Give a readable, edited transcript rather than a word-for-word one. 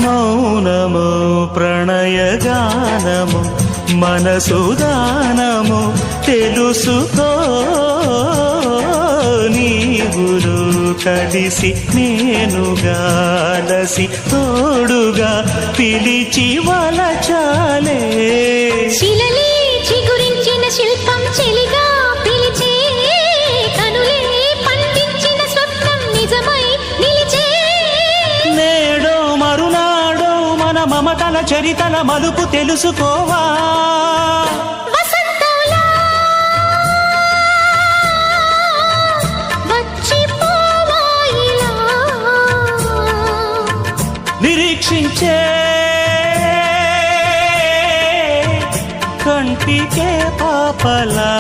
మౌనము ప్రణయగానము మనసుదానము తెలుసుకో నీవులు కలిసి నేనుగాలసి తోడుగా పిలిచి వలచాలే శిలలే చిగురించిన శిల్పం చెలిగా పిలిచే కనులే పండించిన స్వప్నం నిజమై నిలిచే నేడో మరునాడో మన మమతల చరితల మలుపు తెలుసుకోవా వసంతంలా వచ్చిపోవా ఇలా నిరీక్షించే కంటికే పాపలా